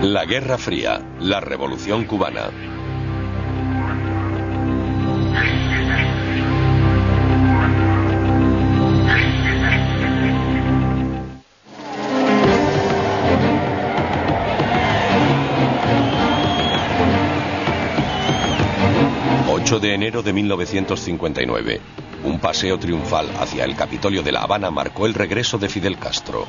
La Guerra Fría, la Revolución Cubana. De enero de 1959, un paseo triunfal hacia el Capitolio de La Habana marcó el regreso de Fidel Castro.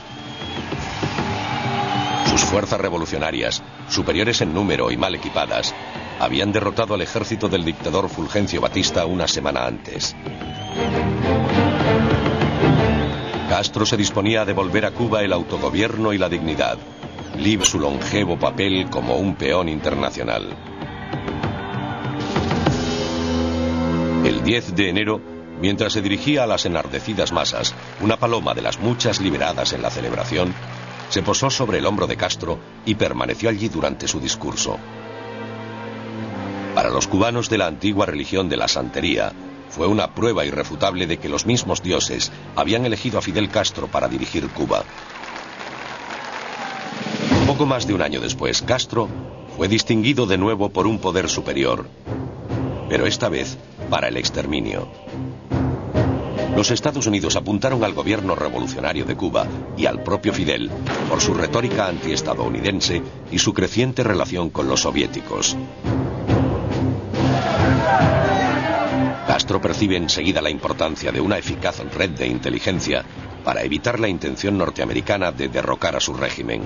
Sus fuerzas revolucionarias, superiores en número y mal equipadas, habían derrotado al ejército del dictador Fulgencio Batista una semana antes. Castro se disponía a devolver a Cuba el autogobierno y la dignidad, libre su longevo papel como un peón internacional. El 10 de enero, mientras se dirigía a las enardecidas masas, una paloma de las muchas liberadas en la celebración, se posó sobre el hombro de Castro y permaneció allí durante su discurso. Para los cubanos de la antigua religión de la santería, fue una prueba irrefutable de que los mismos dioses habían elegido a Fidel Castro para dirigir Cuba. Poco más de un año después, Castro fue distinguido de nuevo por un poder superior, pero esta vez para el exterminio. Los Estados Unidos apuntaron al gobierno revolucionario de Cuba y al propio Fidel por su retórica antiestadounidense y su creciente relación con los soviéticos. Castro percibe enseguida la importancia de una eficaz red de inteligencia para evitar la intención norteamericana de derrocar a su régimen.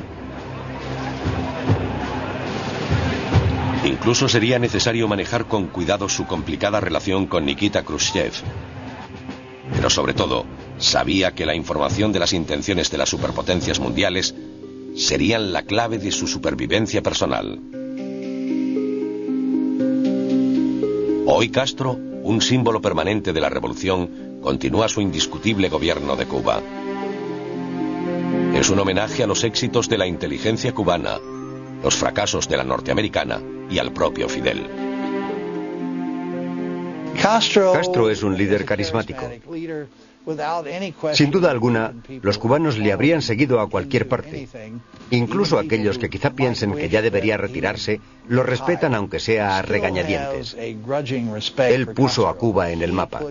Incluso sería necesario manejar con cuidado su complicada relación con Nikita Khrushchev. Pero sobre todo, sabía que la información de las intenciones de las superpotencias mundiales serían la clave de su supervivencia personal. Hoy Castro, un símbolo permanente de la revolución, continúa su indiscutible gobierno de Cuba. Es un homenaje a los éxitos de la inteligencia cubana, los fracasos de la norteamericana y al propio Fidel. Castro es un líder carismático. Sin duda alguna, los cubanos le habrían seguido a cualquier parte. Incluso aquellos que quizá piensen que ya debería retirarse, lo respetan aunque sea a regañadientes. Él puso a Cuba en el mapa.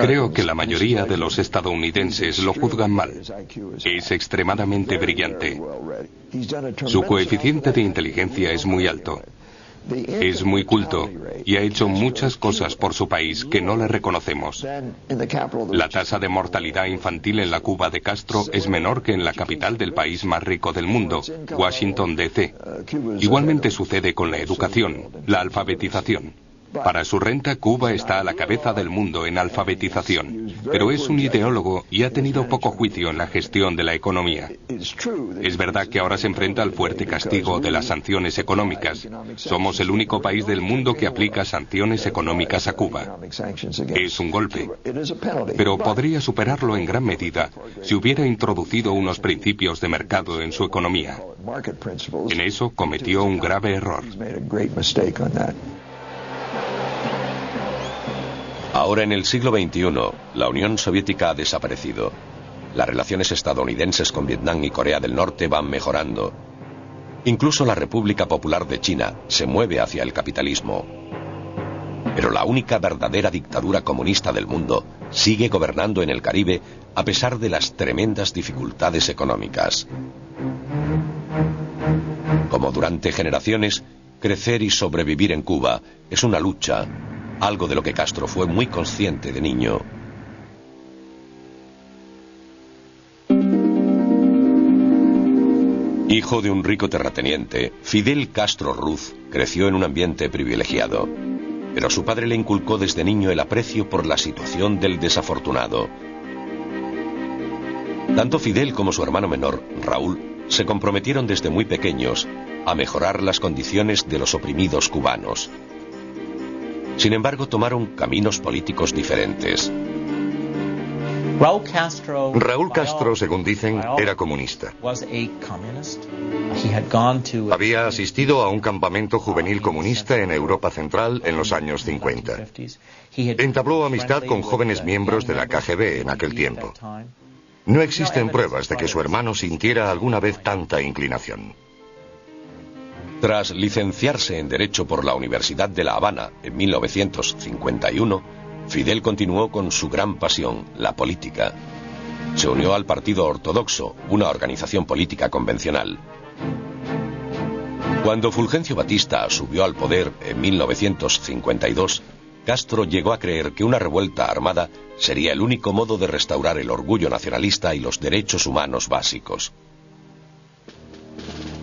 Creo que la mayoría de los estadounidenses lo juzgan mal. Es extremadamente brillante. Su coeficiente de inteligencia es muy alto. Es muy culto y ha hecho muchas cosas por su país que no le reconocemos. La tasa de mortalidad infantil en la Cuba de Castro es menor que en la capital del país más rico del mundo, Washington, D.C. Igualmente sucede con la educación, la alfabetización. Para su renta, Cuba está a la cabeza del mundo en alfabetización, pero es un ideólogo y ha tenido poco juicio en la gestión de la economía. Es verdad que ahora se enfrenta al fuerte castigo de las sanciones económicas. Somos el único país del mundo que aplica sanciones económicas a Cuba. Es un golpe, pero podría superarlo en gran medida si hubiera introducido unos principios de mercado en su economía. En eso cometió un grave error. Ahora en el siglo XXI, la Unión Soviética ha desaparecido. Las relaciones estadounidenses con Vietnam y Corea del Norte van mejorando. Incluso la República Popular de China se mueve hacia el capitalismo. Pero la única verdadera dictadura comunista del mundo sigue gobernando en el Caribe a pesar de las tremendas dificultades económicas. Como durante generaciones, crecer y sobrevivir en Cuba es una lucha, algo de lo que Castro fue muy consciente de niño. Hijo de un rico terrateniente, Fidel Castro Ruz creció en un ambiente privilegiado, pero su padre le inculcó desde niño el aprecio por la situación del desafortunado. Tanto Fidel como su hermano menor, Raúl, se comprometieron desde muy pequeños a mejorar las condiciones de los oprimidos cubanos. Sin embargo, tomaron caminos políticos diferentes. Raúl Castro, según dicen, era comunista. Había asistido a un campamento juvenil comunista en Europa Central en los años 50. Entabló amistad con jóvenes miembros de la KGB en aquel tiempo. No existen pruebas de que su hermano sintiera alguna vez tanta inclinación. Tras licenciarse en Derecho por la Universidad de La Habana en 1951, Fidel continuó con su gran pasión, la política. Se unió al Partido Ortodoxo, una organización política convencional. Cuando Fulgencio Batista subió al poder en 1952, Castro llegó a creer que una revuelta armada sería el único modo de restaurar el orgullo nacionalista y los derechos humanos básicos.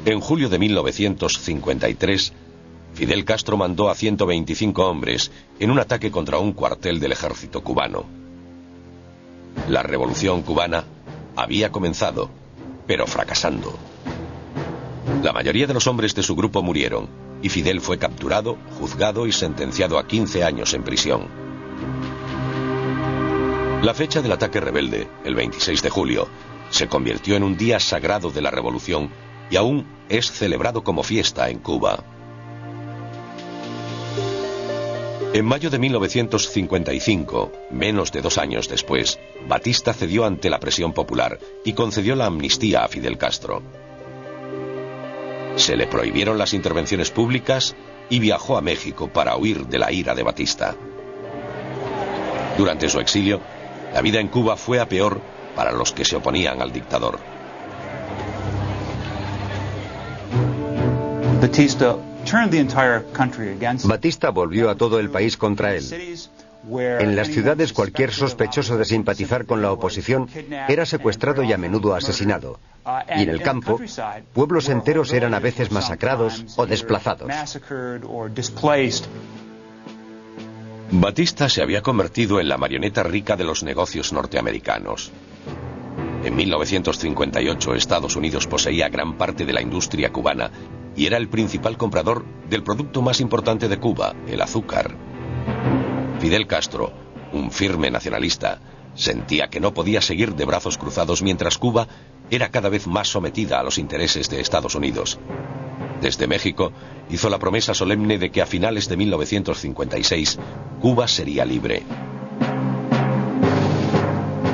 En julio de 1953, Fidel Castro mandó a 125 hombres en un ataque contra un cuartel del ejército cubano. La revolución cubana había comenzado, pero fracasando. La mayoría de los hombres de su grupo murieron, y Fidel fue capturado, juzgado y sentenciado a 15 años en prisión. La fecha del ataque rebelde, el 26 de julio, se convirtió en un día sagrado de la revolución y aún es celebrado como fiesta en Cuba. En mayo de 1955, menos de 2 años después, Batista cedió ante la presión popular y concedió la amnistía a Fidel Castro. Se le prohibieron las intervenciones públicas y viajó a México para huir de la ira de Batista. Durante su exilio, la vida en Cuba fue a peor para los que se oponían al dictador. Batista volvió a todo el país contra él. En las ciudades, cualquier sospechoso de simpatizar con la oposición era secuestrado y a menudo asesinado. Y en el campo, pueblos enteros eran a veces masacrados o desplazados. Batista se había convertido en la marioneta rica de los negocios norteamericanos. En 1958, Estados Unidos poseía gran parte de la industria cubana y era el principal comprador del producto más importante de Cuba, el azúcar. Fidel Castro, un firme nacionalista, sentía que no podía seguir de brazos cruzados mientras Cuba era cada vez más sometida a los intereses de Estados Unidos. Desde México, hizo la promesa solemne de que a finales de 1956, Cuba sería libre.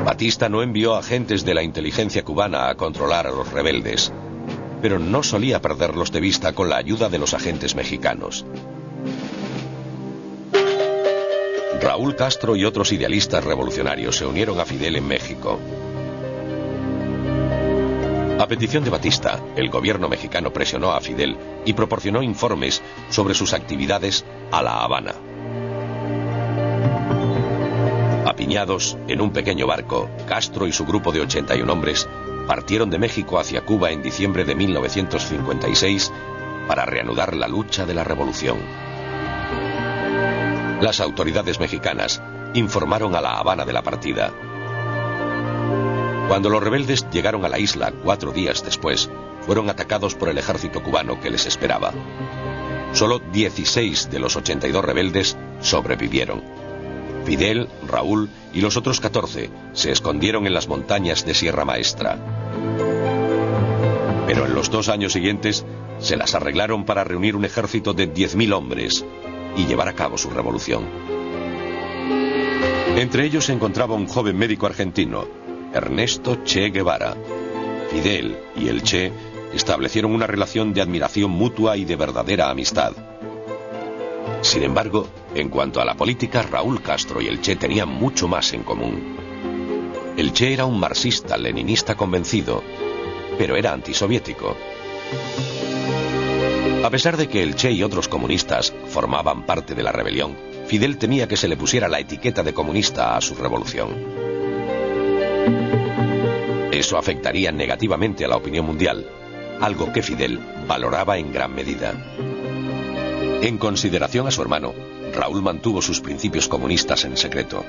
Batista no envió agentes de la inteligencia cubana a controlar a los rebeldes, pero no solía perderlos de vista con la ayuda de los agentes mexicanos. Raúl Castro y otros idealistas revolucionarios se unieron a Fidel en México. A petición de Batista, el gobierno mexicano presionó a Fidel y proporcionó informes sobre sus actividades a La Habana. Apiñados en un pequeño barco, Castro y su grupo de 81 hombres partieron de México hacia Cuba en diciembre de 1956 para reanudar la lucha de la revolución. Las autoridades mexicanas informaron a La Habana de la partida. Cuando los rebeldes llegaron a la isla 4 días después, fueron atacados por el ejército cubano que les esperaba. Solo 16 de los 82 rebeldes sobrevivieron. Fidel, Raúl y los otros 14 se escondieron en las montañas de Sierra Maestra. Pero en los 2 años siguientes se las arreglaron para reunir un ejército de 10.000 hombres y llevar a cabo su revolución. Entre ellos se encontraba un joven médico argentino, Ernesto Che Guevara. Fidel y el Che establecieron una relación de admiración mutua y de verdadera amistad. Sin embargo, en cuanto a la política, Raúl Castro y el Che tenían mucho más en común. El Che era un marxista-leninista convencido, pero era antisoviético. A pesar de que el Che y otros comunistas formaban parte de la rebelión, Fidel temía que se le pusiera la etiqueta de comunista a su revolución. Eso afectaría negativamente a la opinión mundial, algo que Fidel valoraba en gran medida. En consideración a su hermano, Raúl mantuvo sus principios comunistas en secreto.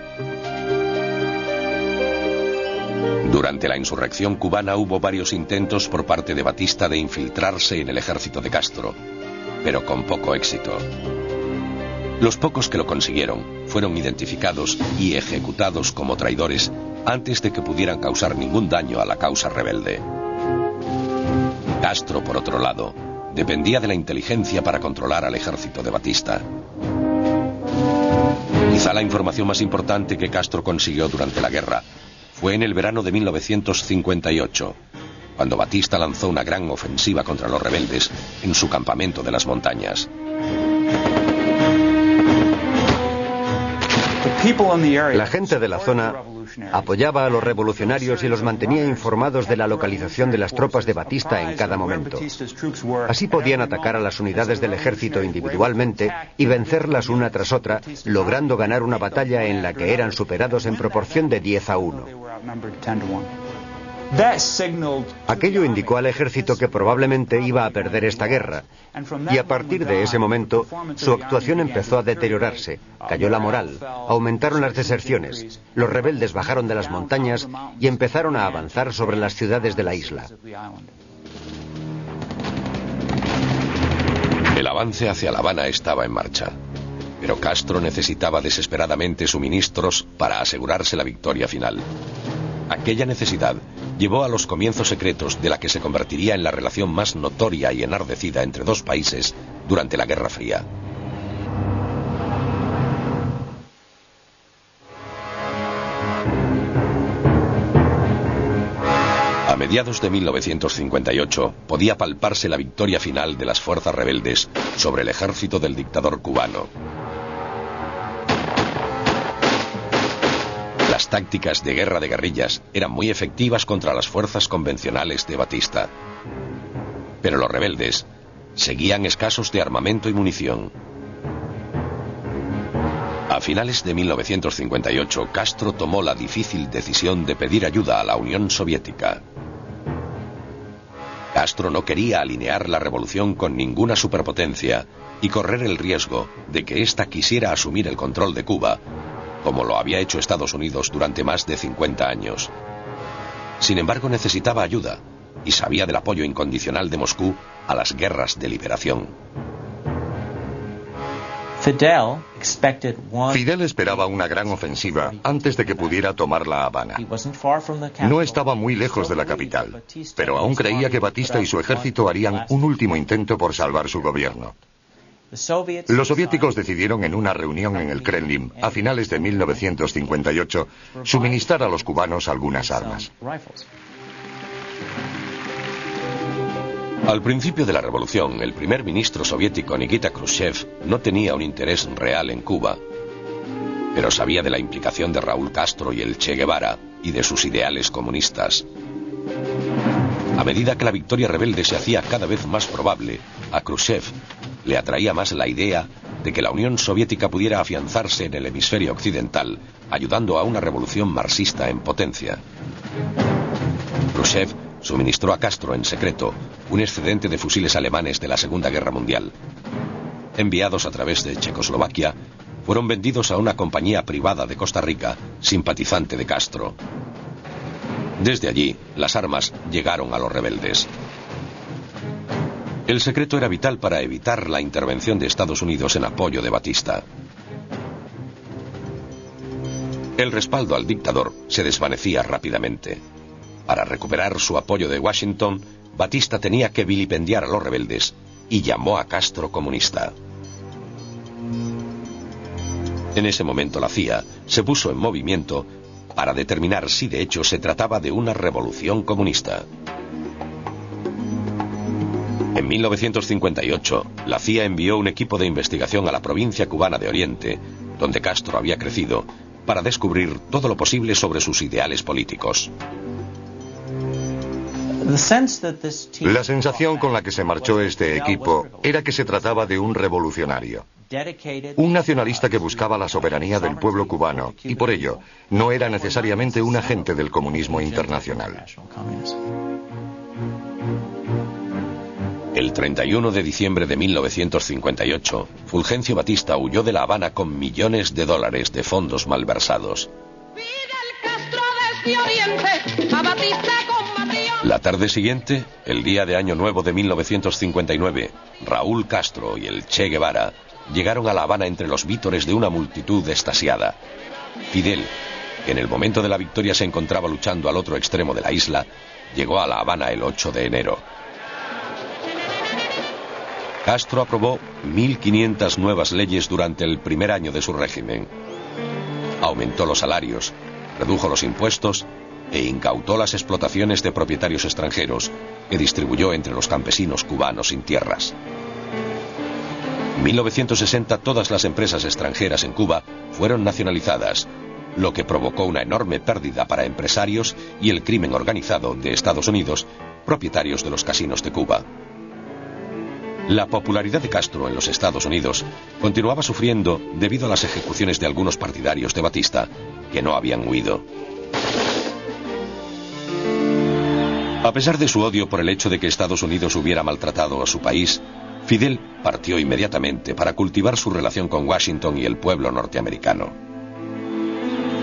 Durante la insurrección cubana hubo varios intentos por parte de Batista de infiltrarse en el ejército de Castro, pero con poco éxito. Los pocos que lo consiguieron fueron identificados y ejecutados como traidores antes de que pudieran causar ningún daño a la causa rebelde. Castro, por otro lado, dependía de la inteligencia para controlar al ejército de Batista. Quizá la información más importante que Castro consiguió durante la guerra fue en el verano de 1958, cuando Batista lanzó una gran ofensiva contra los rebeldes en su campamento de las montañas. La gente de la zona apoyaba a los revolucionarios y los mantenía informados de la localización de las tropas de Batista en cada momento. Así podían atacar a las unidades del ejército individualmente y vencerlas una tras otra, logrando ganar una batalla en la que eran superados en proporción de 10-1. Aquello indicó al ejército que probablemente iba a perder esta guerra, y a partir de ese momento su actuación empezó a deteriorarse, cayó la moral, aumentaron las deserciones, los rebeldes bajaron de las montañas y empezaron a avanzar sobre las ciudades de la isla. El avance hacia La Habana estaba en marcha, pero Castro necesitaba desesperadamente suministros para asegurarse la victoria final. Aquella necesidad llevó a los comienzos secretos de la que se convertiría en la relación más notoria y enardecida entre dos países durante la Guerra Fría. A mediados de 1958 podía palparse la victoria final de las fuerzas rebeldes sobre el ejército del dictador cubano. Las tácticas de guerra de guerrillas eran muy efectivas contra las fuerzas convencionales de Batista. Pero los rebeldes seguían escasos de armamento y munición. A finales de 1958, Castro tomó la difícil decisión de pedir ayuda a la Unión Soviética. Castro no quería alinear la revolución con ninguna superpotencia y correr el riesgo de que ésta quisiera asumir el control de Cuba, como lo había hecho Estados Unidos durante más de 50 años. Sin embargo, necesitaba ayuda y sabía del apoyo incondicional de Moscú a las guerras de liberación. Fidel esperaba una gran ofensiva antes de que pudiera tomar La Habana. No estaba muy lejos de la capital, pero aún creía que Batista y su ejército harían un último intento por salvar su gobierno. Los soviéticos decidieron en una reunión en el Kremlin a finales de 1958 suministrar a los cubanos algunas armas. Al principio de la revolución, el primer ministro soviético Nikita Khrushchev no tenía un interés real en Cuba, pero sabía de la implicación de Raúl Castro y el Che Guevara y de sus ideales comunistas. A medida que la victoria rebelde se hacía cada vez más probable, a Khrushchev le atraía más la idea de que la Unión Soviética pudiera afianzarse en el hemisferio occidental, ayudando a una revolución marxista en potencia. Khrushchev suministró a Castro en secreto un excedente de fusiles alemanes de la Segunda Guerra Mundial. Enviados a través de Checoslovaquia, fueron vendidos a una compañía privada de Costa Rica, simpatizante de Castro. Desde allí, las armas llegaron a los rebeldes. El secreto era vital para evitar la intervención de Estados Unidos en apoyo de Batista. El respaldo al dictador se desvanecía rápidamente. Para recuperar su apoyo de Washington, Batista tenía que vilipendiar a los rebeldes y llamó a Castro comunista. En ese momento la CIA se puso en movimiento para determinar si de hecho se trataba de una revolución comunista. En 1958, la CIA envió un equipo de investigación a la provincia cubana de Oriente, donde Castro había crecido, para descubrir todo lo posible sobre sus ideales políticos. La sensación con la que se marchó este equipo era que se trataba de un revolucionario, un nacionalista que buscaba la soberanía del pueblo cubano y por ello no era necesariamente un agente del comunismo internacional. El 31 de diciembre de 1958, Fulgencio Batista huyó de La Habana con millones de dólares de fondos malversados. La tarde siguiente, el día de Año Nuevo de 1959, Raúl Castro y el Che Guevara llegaron a La Habana entre los vítores de una multitud extasiada. Fidel, que en el momento de la victoria se encontraba luchando al otro extremo de la isla, llegó a La Habana el 8 de enero. Castro aprobó 1.500 nuevas leyes durante el primer año de su régimen. Aumentó los salarios, redujo los impuestos e incautó las explotaciones de propietarios extranjeros que distribuyó entre los campesinos cubanos sin tierras. En 1960 todas las empresas extranjeras en Cuba fueron nacionalizadas, lo que provocó una enorme pérdida para empresarios y el crimen organizado de Estados Unidos, propietarios de los casinos de Cuba. La popularidad de Castro en los Estados Unidos continuaba sufriendo debido a las ejecuciones de algunos partidarios de Batista, que no habían huido. A pesar de su odio por el hecho de que Estados Unidos hubiera maltratado a su país, Fidel partió inmediatamente para cultivar su relación con Washington y el pueblo norteamericano.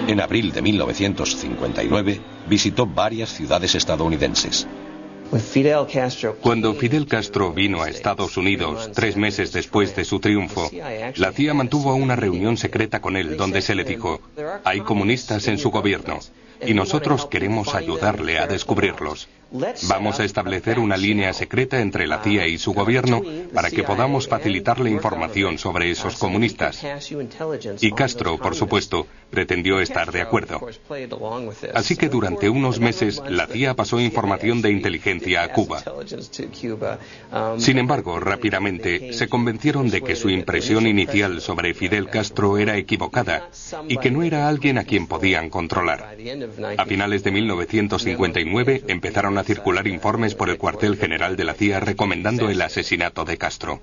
En abril de 1959 visitó varias ciudades estadounidenses. Cuando Fidel Castro vino a Estados Unidos 3 meses después de su triunfo, la CIA mantuvo una reunión secreta con él donde se le dijo: hay comunistas en su gobierno y nosotros queremos ayudarle a descubrirlos. Vamos a establecer una línea secreta entre la CIA y su gobierno para que podamos facilitarle información sobre esos comunistas. Y Castro, por supuesto, pretendió estar de acuerdo. Así que durante unos meses la CIA pasó información de inteligencia a Cuba. Sin embargo, rápidamente se convencieron de que su impresión inicial sobre Fidel Castro era equivocada y que no era alguien a quien podían controlar. A finales de 1959 empezaron a circular informes por el cuartel general de la CIA recomendando el asesinato de Castro.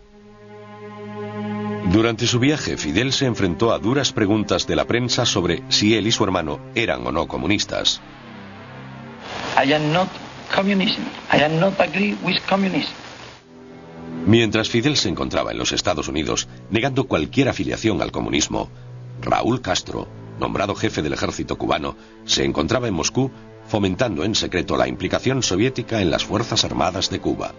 Durante su viaje, Fidel se enfrentó a duras preguntas de la prensa sobre si él y su hermano eran o no comunistas. Mientras Fidel se encontraba en los Estados Unidos negando cualquier afiliación al comunismo, Raúl Castro, nombrado jefe del ejército cubano, se encontraba en Moscú fomentando en secreto la implicación soviética en las Fuerzas Armadas de Cuba.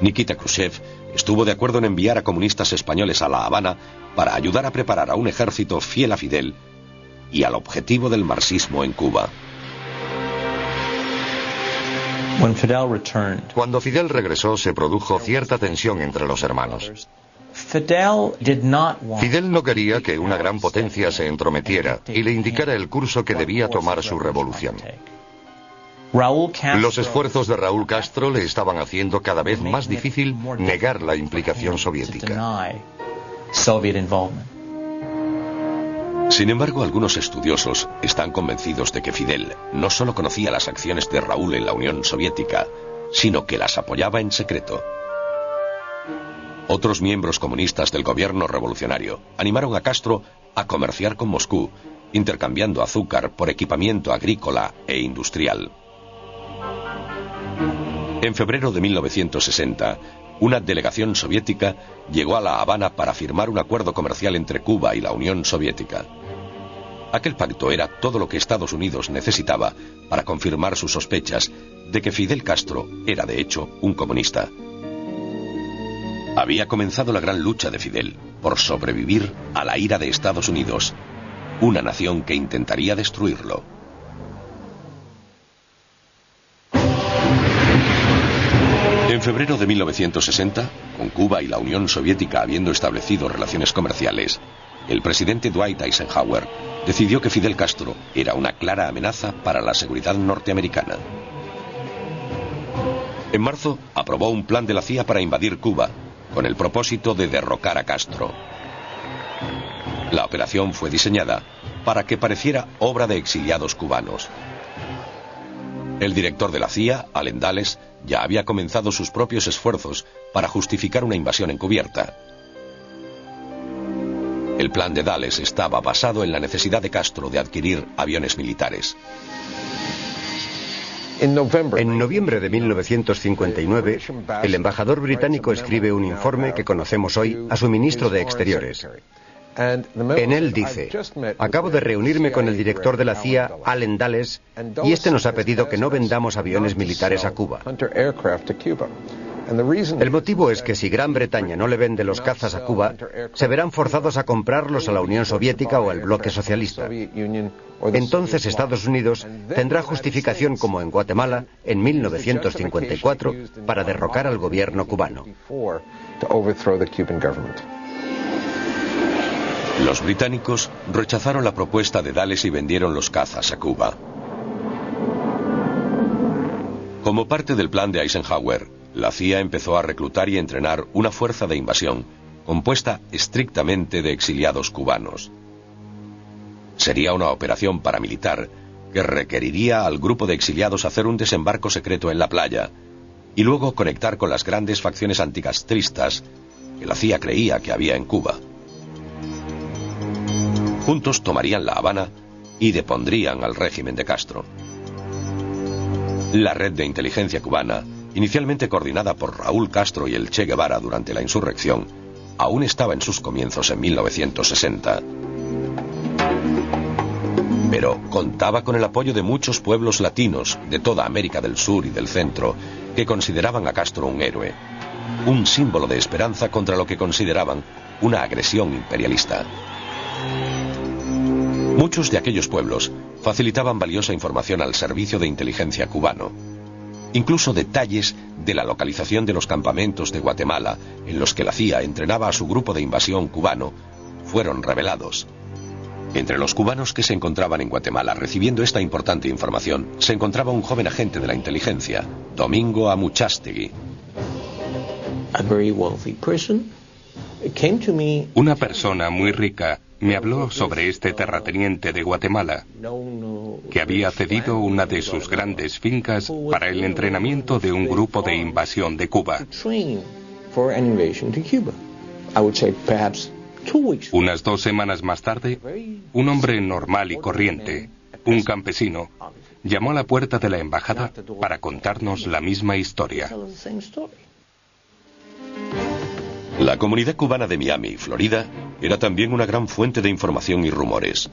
Nikita Khrushchev estuvo de acuerdo en enviar a comunistas españoles a La Habana para ayudar a preparar a un ejército fiel a Fidel y al objetivo del marxismo en Cuba. Cuando Fidel regresó, se produjo cierta tensión entre los hermanos. Fidel no quería que una gran potencia se entrometiera y le indicara el curso que debía tomar su revolución. Los esfuerzos de Raúl Castro le estaban haciendo cada vez más difícil negar la implicación soviética. Sin embargo, algunos estudiosos están convencidos de que Fidel no solo conocía las acciones de Raúl en la Unión Soviética, sino que las apoyaba en secreto. Otros miembros comunistas del gobierno revolucionario animaron a Castro a comerciar con Moscú, intercambiando azúcar por equipamiento agrícola e industrial. En febrero de 1960, una delegación soviética llegó a La Habana para firmar un acuerdo comercial entre Cuba y la Unión Soviética. Aquel pacto era todo lo que Estados Unidos necesitaba para confirmar sus sospechas de que Fidel Castro era de hecho un comunista. Había comenzado la gran lucha de Fidel por sobrevivir a la ira de Estados Unidos, una nación que intentaría destruirlo. En febrero de 1960, con Cuba y la Unión Soviética habiendo establecido relaciones comerciales, el presidente Dwight Eisenhower decidió que Fidel Castro era una clara amenaza para la seguridad norteamericana. En marzo, aprobó un plan de la CIA para invadir Cuba, con el propósito de derrocar a Castro. La operación fue diseñada para que pareciera obra de exiliados cubanos. El director de la CIA, Allen Dulles, ya había comenzado sus propios esfuerzos para justificar una invasión encubierta. El plan de Dulles estaba basado en la necesidad de Castro de adquirir aviones militares. En noviembre de 1959, el embajador británico escribe un informe que conocemos hoy a su ministro de Exteriores. En él dice: acabo de reunirme con el director de la CIA, Allen Dulles, y este nos ha pedido que no vendamos aviones militares a Cuba. El motivo es que si Gran Bretaña no le vende los cazas a Cuba, se verán forzados a comprarlos a la Unión Soviética o al bloque socialista. Entonces Estados Unidos tendrá justificación, como en Guatemala, en 1954, para derrocar al gobierno cubano. Los británicos rechazaron la propuesta de Dulles y vendieron los cazas a Cuba. Como parte del plan de Eisenhower, la CIA empezó a reclutar y entrenar una fuerza de invasión compuesta estrictamente de exiliados cubanos. Sería una operación paramilitar que requeriría al grupo de exiliados hacer un desembarco secreto en la playa y luego conectar con las grandes facciones anticastristas que la CIA creía que había en Cuba. Juntos tomarían La Habana y depondrían al régimen de Castro. La red de inteligencia cubana, inicialmente coordinada por Raúl Castro y el Che Guevara durante la insurrección, aún estaba en sus comienzos en 1960. Pero contaba con el apoyo de muchos pueblos latinos de toda América del Sur y del Centro, que consideraban a Castro un héroe, un símbolo de esperanza contra lo que consideraban una agresión imperialista. Muchos de aquellos pueblos facilitaban valiosa información al servicio de inteligencia cubano. Incluso detalles de la localización de los campamentos de Guatemala, en los que la CIA entrenaba a su grupo de invasión cubano, fueron revelados. Entre los cubanos que se encontraban en Guatemala recibiendo esta importante información, se encontraba un joven agente de la inteligencia, Domingo Amuchastegui. Una persona muy rica me habló sobre este terrateniente de Guatemala, que había cedido una de sus grandes fincas para el entrenamiento de un grupo de invasión de Cuba. Unas 2 semanas más tarde, un hombre normal y corriente, un campesino, llamó a la puerta de la embajada para contarnos la misma historia. La comunidad cubana de Miami, Florida, era también una gran fuente de información y rumores.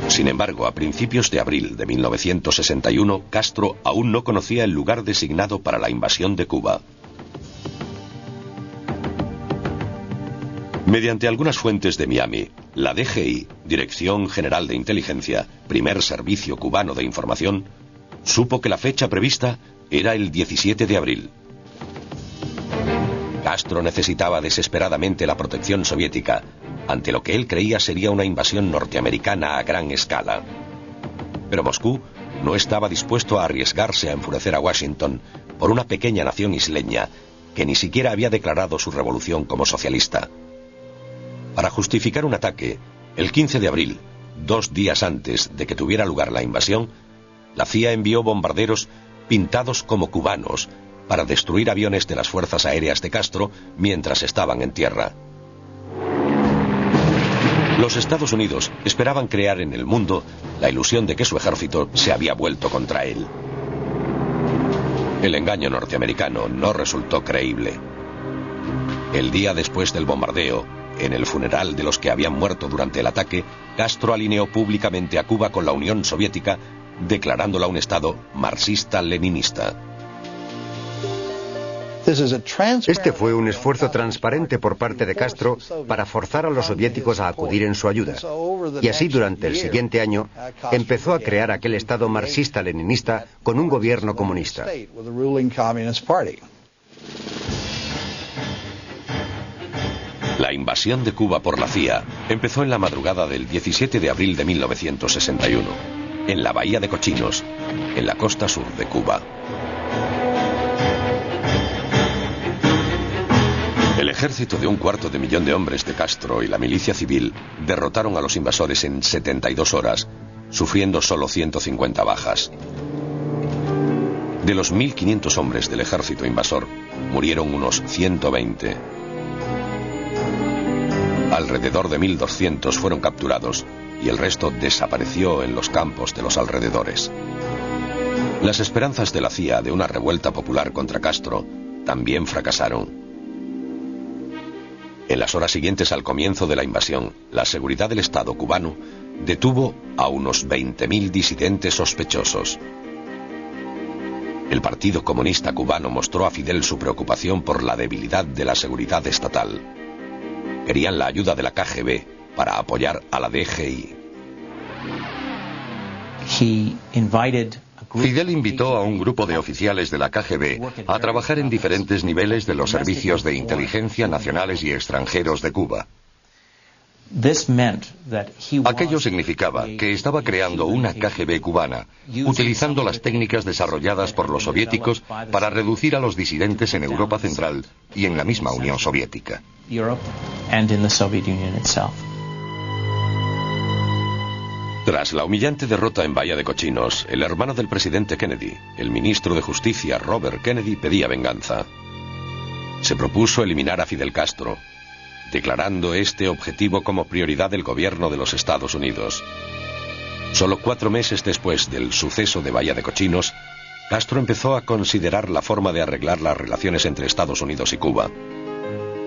Sin embargo, a principios de abril de 1961, Castro aún no conocía el lugar designado para la invasión de Cuba. Mediante algunas fuentes de Miami, la DGI, Dirección General de Inteligencia, primer servicio cubano de información, supo que la fecha prevista era el 17 de abril. Castro necesitaba desesperadamente la protección soviética ante lo que él creía sería una invasión norteamericana a gran escala. Pero Moscú no estaba dispuesto a arriesgarse a enfurecer a Washington por una pequeña nación isleña que ni siquiera había declarado su revolución como socialista. Para justificar un ataque, el 15 de abril, 2 días antes de que tuviera lugar la invasión, la CIA envió bombarderos pintados como cubanos para destruir aviones de las fuerzas aéreas de Castro mientras estaban en tierra. Los Estados Unidos esperaban crear en el mundo la ilusión de que su ejército se había vuelto contra él. El engaño norteamericano no resultó creíble. El día después del bombardeo, en el funeral de los que habían muerto durante el ataque, Castro alineó públicamente a Cuba con la Unión Soviética, declarándola un estado marxista-leninista. Este fue un esfuerzo transparente por parte de Castro para forzar a los soviéticos a acudir en su ayuda. Y así, durante el siguiente año, empezó a crear aquel Estado marxista-leninista con un gobierno comunista. La invasión de Cuba por la CIA empezó en la madrugada del 17 de abril de 1961, en la Bahía de Cochinos, en la costa sur de Cuba. El ejército de 250.000 de hombres de Castro y la milicia civil derrotaron a los invasores en 72 horas, sufriendo solo 150 bajas. De los 1.500 hombres del ejército invasor, murieron unos 120. Alrededor de 1.200 fueron capturados y el resto desapareció en los campos de los alrededores. Las esperanzas de la CIA de una revuelta popular contra Castro también fracasaron. En las horas siguientes al comienzo de la invasión, la seguridad del Estado cubano detuvo a unos 20.000 disidentes sospechosos. El Partido Comunista Cubano mostró a Fidel su preocupación por la debilidad de la seguridad estatal. Querían la ayuda de la KGB para apoyar a la DGI. Fidel invitó a un grupo de oficiales de la KGB a trabajar en diferentes niveles de los servicios de inteligencia nacionales y extranjeros de Cuba. Aquello significaba que estaba creando una KGB cubana, utilizando las técnicas desarrolladas por los soviéticos para reducir a los disidentes en Europa Central y en la misma Unión Soviética. Tras la humillante derrota en Bahía de Cochinos, el hermano del presidente Kennedy, el ministro de Justicia Robert Kennedy, pedía venganza. Se propuso eliminar a Fidel Castro, declarando este objetivo como prioridad del gobierno de los Estados Unidos. Solo 4 meses después del suceso de Bahía de Cochinos, Castro empezó a considerar la forma de arreglar las relaciones entre Estados Unidos y Cuba.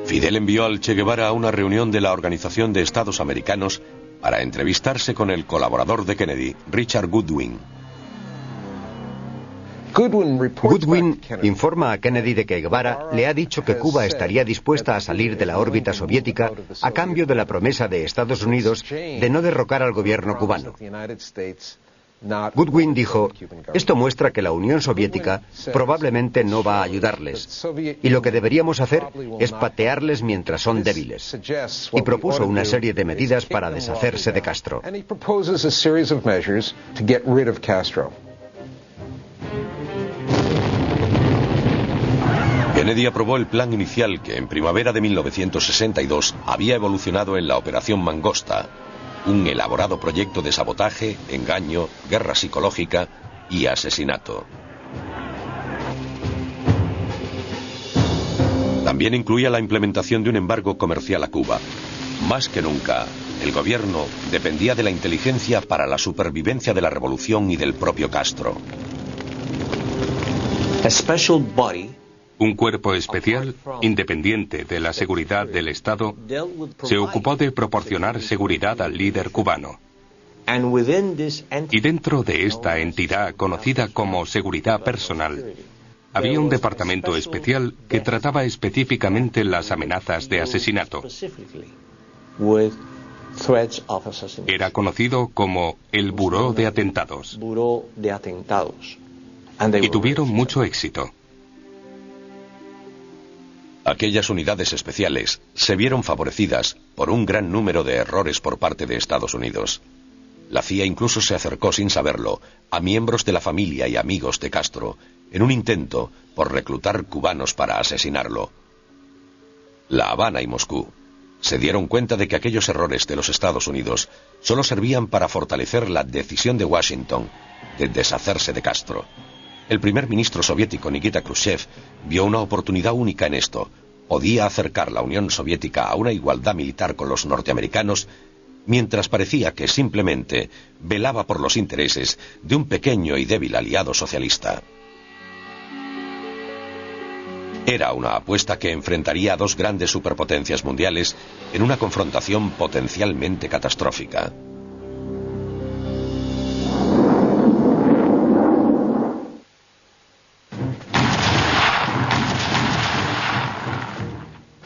Fidel envió al Che Guevara a una reunión de la Organización de Estados Americanos para entrevistarse con el colaborador de Kennedy, Richard Goodwin. Goodwin informa a Kennedy de que Guevara le ha dicho que Cuba estaría dispuesta a salir de la órbita soviética a cambio de la promesa de Estados Unidos de no derrocar al gobierno cubano. Goodwin dijo: esto muestra que la Unión Soviética probablemente no va a ayudarles, y lo que deberíamos hacer es patearles mientras son débiles. Y propuso una serie de medidas para deshacerse de Castro. Kennedy aprobó el plan inicial que en primavera de 1962 había evolucionado en la Operación Mangosta, un elaborado proyecto de sabotaje, engaño, guerra psicológica y asesinato. También incluía la implementación de un embargo comercial a Cuba. Más que nunca, el gobierno dependía de la inteligencia para la supervivencia de la revolución y del propio Castro. Un cuerpo especial, independiente de la seguridad del Estado, se ocupó de proporcionar seguridad al líder cubano. Y dentro de esta entidad conocida como seguridad personal, había un departamento especial que trataba específicamente las amenazas de asesinato. Era conocido como el Buró de Atentados. Y tuvieron mucho éxito. Aquellas unidades especiales se vieron favorecidas por un gran número de errores por parte de Estados Unidos. La CIA incluso se acercó sin saberlo a miembros de la familia y amigos de Castro en un intento por reclutar cubanos para asesinarlo. La Habana y Moscú se dieron cuenta de que aquellos errores de los Estados Unidos solo servían para fortalecer la decisión de Washington de deshacerse de Castro. El primer ministro soviético Nikita Khrushchev vio una oportunidad única en esto. Podía acercar la Unión Soviética a una igualdad militar con los norteamericanos, mientras parecía que simplemente velaba por los intereses de un pequeño y débil aliado socialista. Era una apuesta que enfrentaría a 2 grandes superpotencias mundiales en una confrontación potencialmente catastrófica.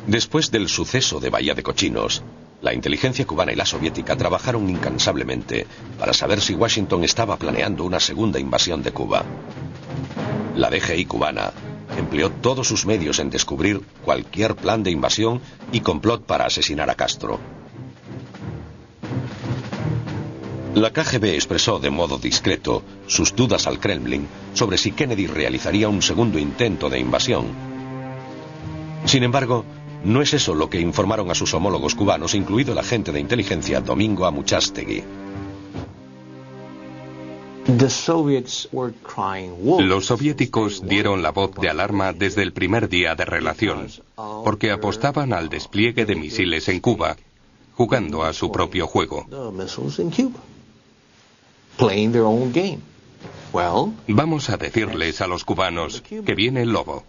Después del suceso de Bahía de Cochinos, la inteligencia cubana y la soviética trabajaron incansablemente para saber si Washington estaba planeando una segunda invasión de Cuba. La DGI cubana empleó todos sus medios en descubrir cualquier plan de invasión y complot para asesinar a Castro. La KGB expresó de modo discreto sus dudas al Kremlin sobre si Kennedy realizaría un segundo intento de invasión. Sin embargo, no es eso lo que informaron a sus homólogos cubanos, incluido el agente de inteligencia Domingo Amuchastegui. Los soviéticos dieron la voz de alarma desde el primer día de relación, porque apostaban al despliegue de misiles en Cuba, jugando a su propio juego. Vamos a decirles a los cubanos que viene el lobo.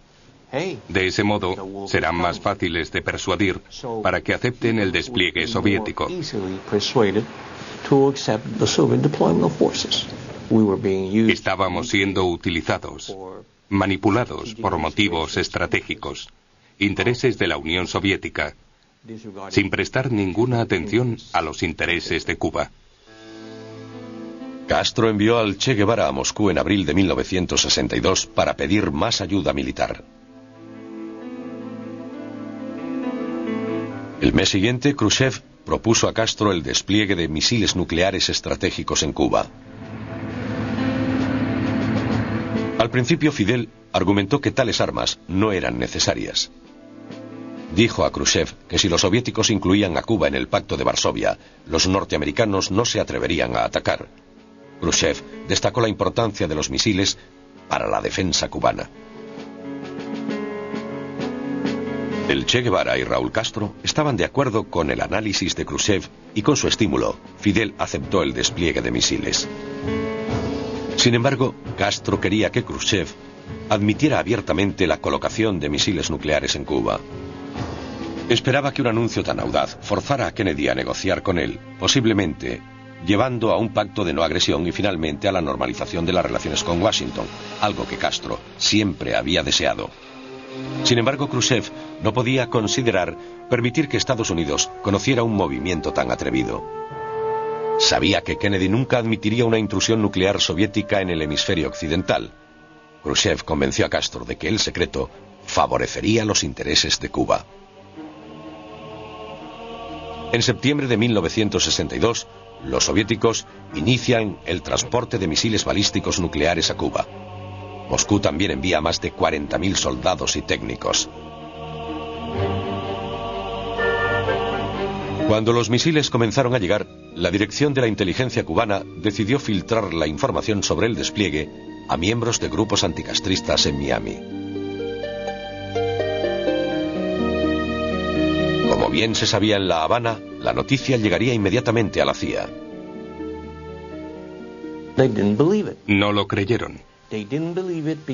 De ese modo, serán más fáciles de persuadir para que acepten el despliegue soviético. Estábamos siendo utilizados manipulados por motivos estratégicos, intereses de la Unión Soviética, sin prestar ninguna atención a los intereses de Cuba. Castro envió al Che Guevara a Moscú en abril de 1962 para pedir más ayuda militar. El mes siguiente, Khrushchev propuso a Castro el despliegue de misiles nucleares estratégicos en Cuba. Al principio, Fidel argumentó que tales armas no eran necesarias. Dijo a Khrushchev que si los soviéticos incluían a Cuba en el Pacto de Varsovia, los norteamericanos no se atreverían a atacar. Khrushchev destacó la importancia de los misiles para la defensa cubana. El Che Guevara y Raúl Castro estaban de acuerdo con el análisis de Khrushchev y con su estímulo, Fidel aceptó el despliegue de misiles. Sin embargo, Castro quería que Khrushchev admitiera abiertamente la colocación de misiles nucleares en Cuba. Esperaba que un anuncio tan audaz forzara a Kennedy a negociar con él, posiblemente llevando a un pacto de no agresión y finalmente a la normalización de las relaciones con Washington, algo que Castro siempre había deseado. Sin embargo, Khrushchev no podía considerar permitir que Estados Unidos conociera un movimiento tan atrevido. Sabía que Kennedy nunca admitiría una intrusión nuclear soviética en el hemisferio occidental. Khrushchev convenció a Castro de que el secreto favorecería los intereses de Cuba. En septiembre de 1962, los soviéticos inician el transporte de misiles balísticos nucleares a Cuba. Moscú también envía más de 40.000 soldados y técnicos. Cuando los misiles comenzaron a llegar, la dirección de la inteligencia cubana decidió filtrar la información sobre el despliegue a miembros de grupos anticastristas en Miami. Como bien se sabía en La Habana, la noticia llegaría inmediatamente a la CIA. No lo creyeron.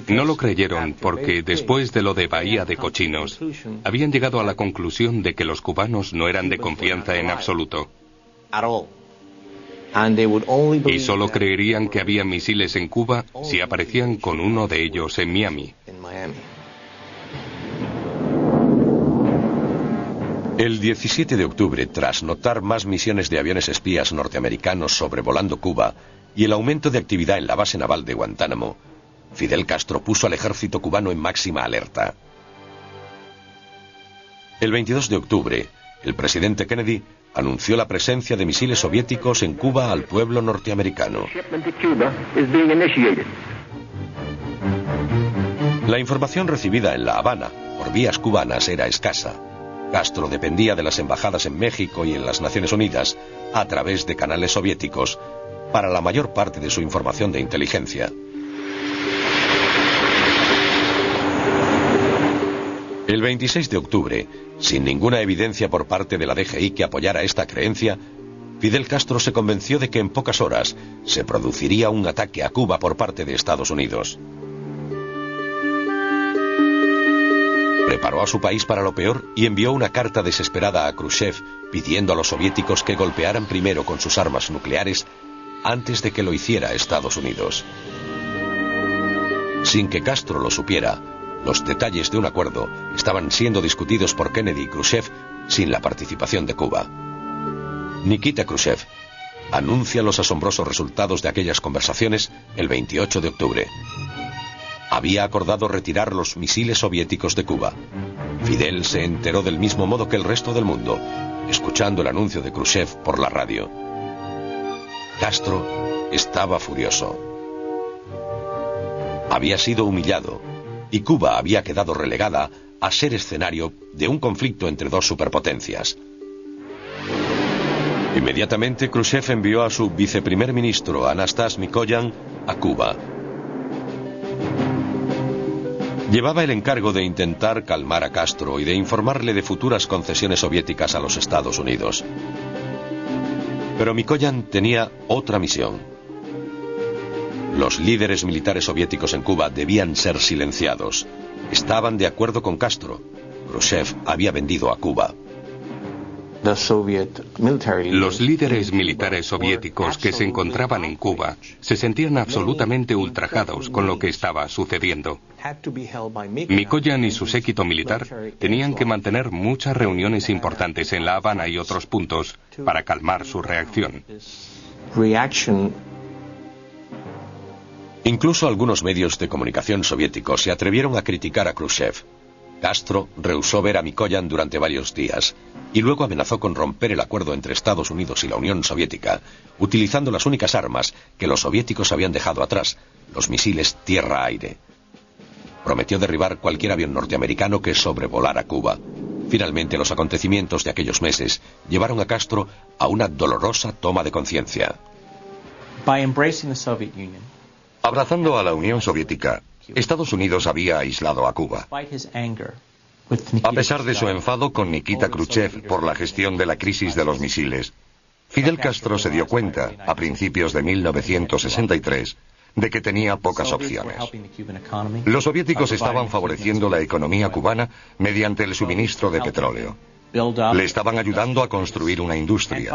No lo creyeron porque después de lo de Bahía de Cochinos, habían llegado a la conclusión de que los cubanos no eran de confianza en absoluto. Y solo creerían que había misiles en Cuba si aparecían con uno de ellos en Miami. El 17 de octubre, tras notar más misiones de aviones espías norteamericanos sobrevolando Cuba y el aumento de actividad en la base naval de Guantánamo, Fidel Castro puso al ejército cubano en máxima alerta. El 22 de octubre, el presidente Kennedy anunció la presencia de misiles soviéticos en Cuba al pueblo norteamericano. La información recibida en La Habana por vías cubanas era escasa. Castro dependía de las embajadas en México y en las Naciones Unidas, a través de canales soviéticos, para la mayor parte de su información de inteligencia. El 26 de octubre, sin ninguna evidencia por parte de la DGI que apoyara esta creencia, Fidel Castro se convenció de que en pocas horas se produciría un ataque a Cuba por parte de Estados Unidos. Preparó a su país para lo peor y envió una carta desesperada a Khrushchev pidiendo a los soviéticos que golpearan primero con sus armas nucleares antes de que lo hiciera Estados Unidos. Sin que Castro lo supiera, los detalles de un acuerdo estaban siendo discutidos por Kennedy y Khrushchev sin la participación de Cuba. Nikita Khrushchev anuncia los asombrosos resultados de aquellas conversaciones el 28 de octubre. Había acordado retirar los misiles soviéticos de Cuba. Fidel se enteró del mismo modo que el resto del mundo, escuchando el anuncio de Khrushchev por la radio. Castro estaba furioso. Había sido humillado y Cuba había quedado relegada a ser escenario de un conflicto entre dos superpotencias. Inmediatamente Khrushchev envió a su viceprimer ministro, Anastas Mikoyan, a Cuba. Llevaba el encargo de intentar calmar a Castro y de informarle de futuras concesiones soviéticas a los Estados Unidos. Pero Mikoyan tenía otra misión. Los líderes militares soviéticos en Cuba debían ser silenciados. Estaban de acuerdo con Castro. Khrushchev había vendido a Cuba. Los líderes militares soviéticos que se encontraban en Cuba se sentían absolutamente ultrajados con lo que estaba sucediendo. Mikoyan y su séquito militar tenían que mantener muchas reuniones importantes en La Habana y otros puntos para calmar su reacción. Incluso algunos medios de comunicación soviéticos se atrevieron a criticar a Khrushchev. Castro rehusó ver a Mikoyan durante varios días y luego amenazó con romper el acuerdo entre Estados Unidos y la Unión Soviética, utilizando las únicas armas que los soviéticos habían dejado atrás, los misiles tierra-aire. Prometió derribar cualquier avión norteamericano que sobrevolara Cuba. Finalmente, los acontecimientos de aquellos meses llevaron a Castro a una dolorosa toma de conciencia. Abrazando a la Unión Soviética, Estados Unidos había aislado a Cuba. A pesar de su enfado con Nikita Khrushchev por la gestión de la crisis de los misiles, Fidel Castro se dio cuenta, a principios de 1963, de que tenía pocas opciones. Los soviéticos estaban favoreciendo la economía cubana mediante el suministro de petróleo. Le estaban ayudando a construir una industria.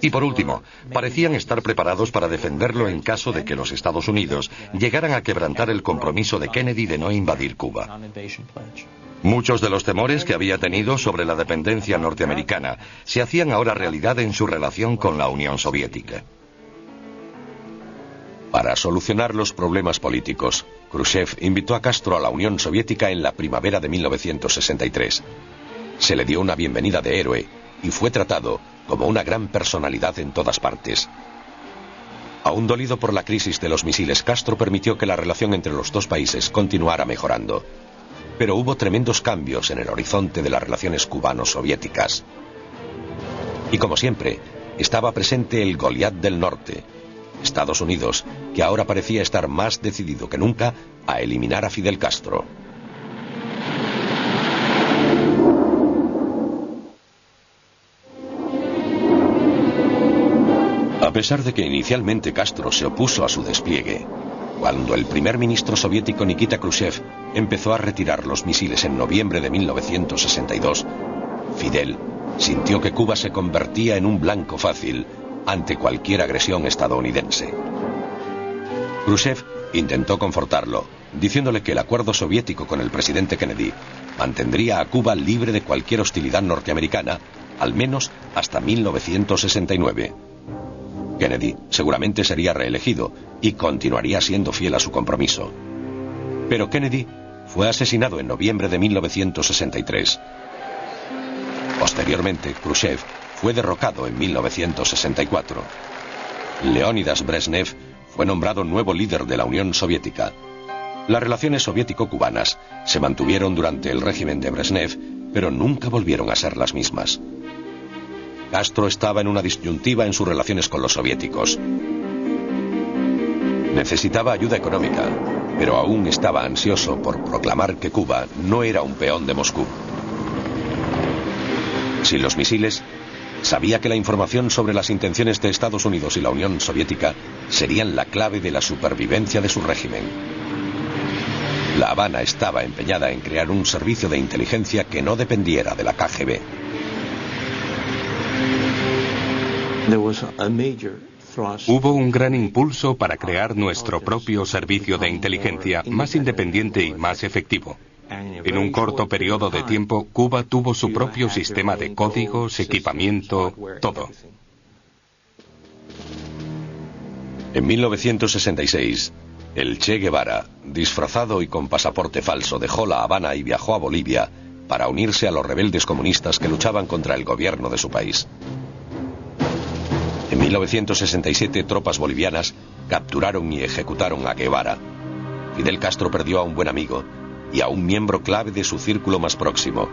Y por último, parecían estar preparados para defenderlo en caso de que los Estados Unidos llegaran a quebrantar el compromiso de Kennedy de no invadir Cuba. Muchos de los temores que había tenido sobre la dependencia norteamericana se hacían ahora realidad en su relación con la Unión Soviética. Para solucionar los problemas políticos, Khrushchev invitó a Castro a la Unión Soviética en la primavera de 1963. Se le dio una bienvenida de héroe y fue tratado como una gran personalidad en todas partes. Aún dolido por la crisis de los misiles, Castro permitió que la relación entre los dos países continuara mejorando. Pero hubo tremendos cambios en el horizonte de las relaciones cubano-soviéticas. Y como siempre, estaba presente el Goliat del Norte, Estados Unidos, que ahora parecía estar más decidido que nunca a eliminar a Fidel Castro. A pesar de que inicialmente Castro se opuso a su despliegue, cuando el primer ministro soviético Nikita Khrushchev empezó a retirar los misiles en noviembre de 1962, Fidel sintió que Cuba se convertía en un blanco fácil ante cualquier agresión estadounidense. Khrushchev intentó confortarlo, diciéndole que el acuerdo soviético con el presidente Kennedy mantendría a Cuba libre de cualquier hostilidad norteamericana, al menos hasta 1969. Kennedy seguramente sería reelegido y continuaría siendo fiel a su compromiso. Pero Kennedy fue asesinado en noviembre de 1963. Posteriormente, Khrushchev fue derrocado en 1964. Leónidas Brezhnev fue nombrado nuevo líder de la Unión Soviética. Las relaciones soviético-cubanas se mantuvieron durante el régimen de Brezhnev, pero nunca volvieron a ser las mismas. Castro estaba en una disyuntiva en sus relaciones con los soviéticos. Necesitaba ayuda económica, pero aún estaba ansioso por proclamar que Cuba no era un peón de Moscú. Sin los misiles, sabía que la información sobre las intenciones de Estados Unidos y la Unión Soviética serían la clave de la supervivencia de su régimen. La Habana estaba empeñada en crear un servicio de inteligencia que no dependiera de la KGB. Hubo un gran impulso para crear nuestro propio servicio de inteligencia más independiente y más efectivo. En un corto periodo de tiempo, Cuba tuvo su propio sistema de códigos, equipamiento, todo. En 1966, el Che Guevara, disfrazado y con pasaporte falso, dejó La Habana y viajó a Bolivia para unirse a los rebeldes comunistas que luchaban contra el gobierno de su país. En 1967, tropas bolivianas capturaron y ejecutaron a Guevara. Fidel Castro perdió a un buen amigo y a un miembro clave de su círculo más próximo.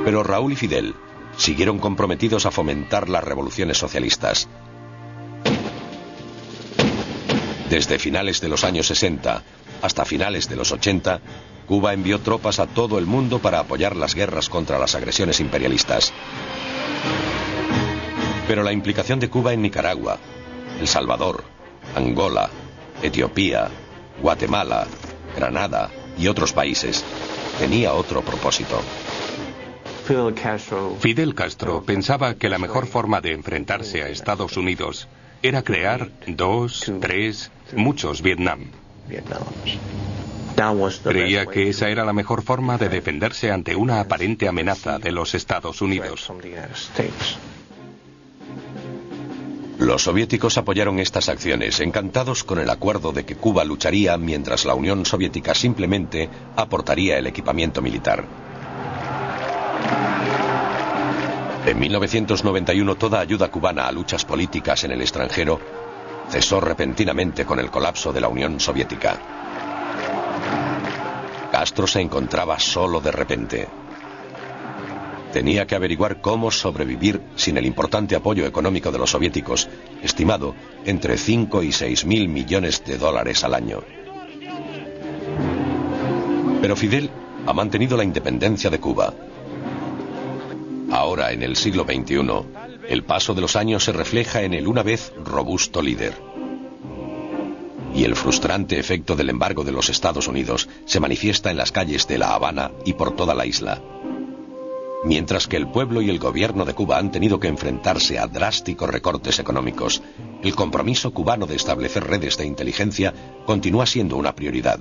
Pero Raúl y Fidel siguieron comprometidos a fomentar las revoluciones socialistas. Desde finales de los años 60 hasta finales de los 80, Cuba envió tropas a todo el mundo para apoyar las guerras contra las agresiones imperialistas. Pero la implicación de Cuba en Nicaragua, El Salvador, Angola, Etiopía, Guatemala, Granada y otros países tenía otro propósito. Fidel Castro pensaba que la mejor forma de enfrentarse a Estados Unidos era crear 2, 3, muchos Vietnam. Creía que esa era la mejor forma de defenderse ante una aparente amenaza de los Estados Unidos. Los soviéticos apoyaron estas acciones, encantados con el acuerdo de que Cuba lucharía mientras la Unión Soviética simplemente aportaría el equipamiento militar. En 1991 toda ayuda cubana a luchas políticas en el extranjero cesó repentinamente con el colapso de la Unión Soviética. Castro se encontraba solo de repente. Tenía que averiguar cómo sobrevivir sin el importante apoyo económico de los soviéticos, estimado entre 5 y 6.000 millones de dólares al año. Pero Fidel ha mantenido la independencia de Cuba. Ahora, en el siglo XXI, el paso de los años se refleja en el una vez robusto líder. Y el frustrante efecto del embargo de los Estados Unidos se manifiesta en las calles de La Habana y por toda la isla. Mientras que el pueblo y el gobierno de Cuba han tenido que enfrentarse a drásticos recortes económicos, el compromiso cubano de establecer redes de inteligencia continúa siendo una prioridad.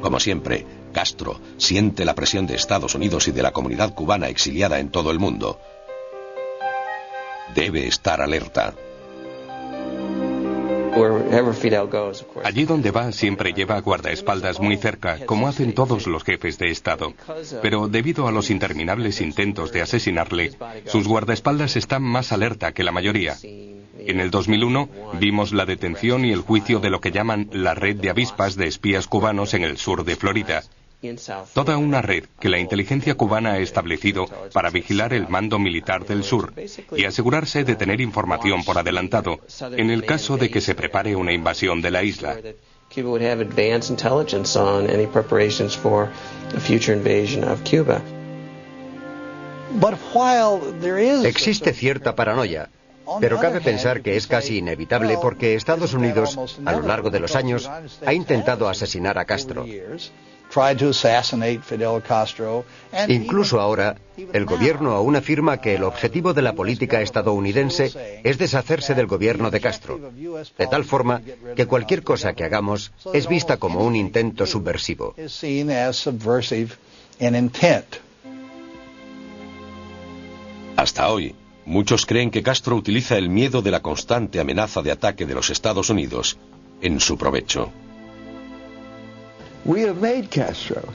Como siempre, Castro siente la presión de Estados Unidos y de la comunidad cubana exiliada en todo el mundo. Debe estar alerta. Allí donde va siempre lleva guardaespaldas muy cerca, como hacen todos los jefes de Estado. Pero debido a los interminables intentos de asesinarle, sus guardaespaldas están más alerta que la mayoría. En el 2001 vimos la detención y el juicio de lo que llaman la red de avispas de espías cubanos en el sur de Florida. Toda una red que la inteligencia cubana ha establecido para vigilar el mando militar del sur y asegurarse de tener información por adelantado en el caso de que se prepare una invasión de la isla. Existe cierta paranoia, pero cabe pensar que es casi inevitable porque Estados Unidos, a lo largo de los años, ha intentado asesinar a Castro. Incluso ahora, el gobierno aún afirma que el objetivo de la política estadounidense es deshacerse del gobierno de Castro, de tal forma que cualquier cosa que hagamos es vista como un intento subversivo. Hasta hoy, muchos creen que Castro utiliza el miedo de la constante amenaza de ataque de los Estados Unidos en su provecho.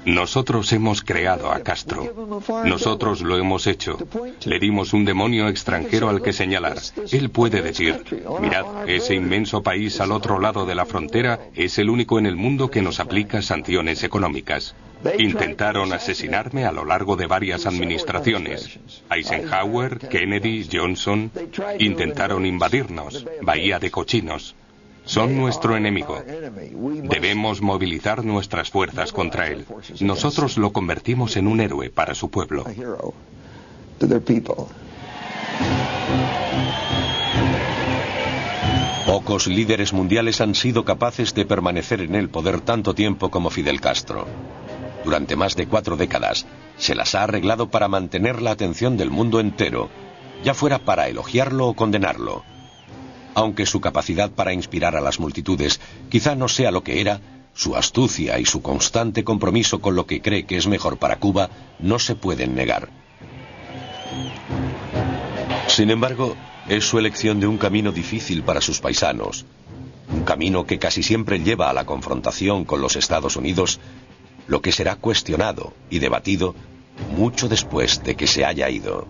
Nosotros hemos creado a Castro. Nosotros lo hemos hecho. Le dimos un demonio extranjero al que señalar. Él puede decir, mirad, ese inmenso país al otro lado de la frontera es el único en el mundo que nos aplica sanciones económicas. Intentaron asesinarme a lo largo de varias administraciones. Eisenhower, Kennedy, Johnson. Intentaron invadirnos. Bahía de Cochinos. Son nuestro enemigo. Debemos movilizar nuestras fuerzas contra él. Nosotros lo convertimos en un héroe para su pueblo. Pocos líderes mundiales han sido capaces de permanecer en el poder tanto tiempo como Fidel Castro. Durante más de 4 décadas, se las ha arreglado para mantener la atención del mundo entero, ya fuera para elogiarlo o condenarlo. Aunque su capacidad para inspirar a las multitudes quizá no sea lo que era, su astucia y su constante compromiso con lo que cree que es mejor para Cuba no se pueden negar. Sin embargo, es su elección de un camino difícil para sus paisanos, un camino que casi siempre lleva a la confrontación con los Estados Unidos, lo que será cuestionado y debatido mucho después de que se haya ido.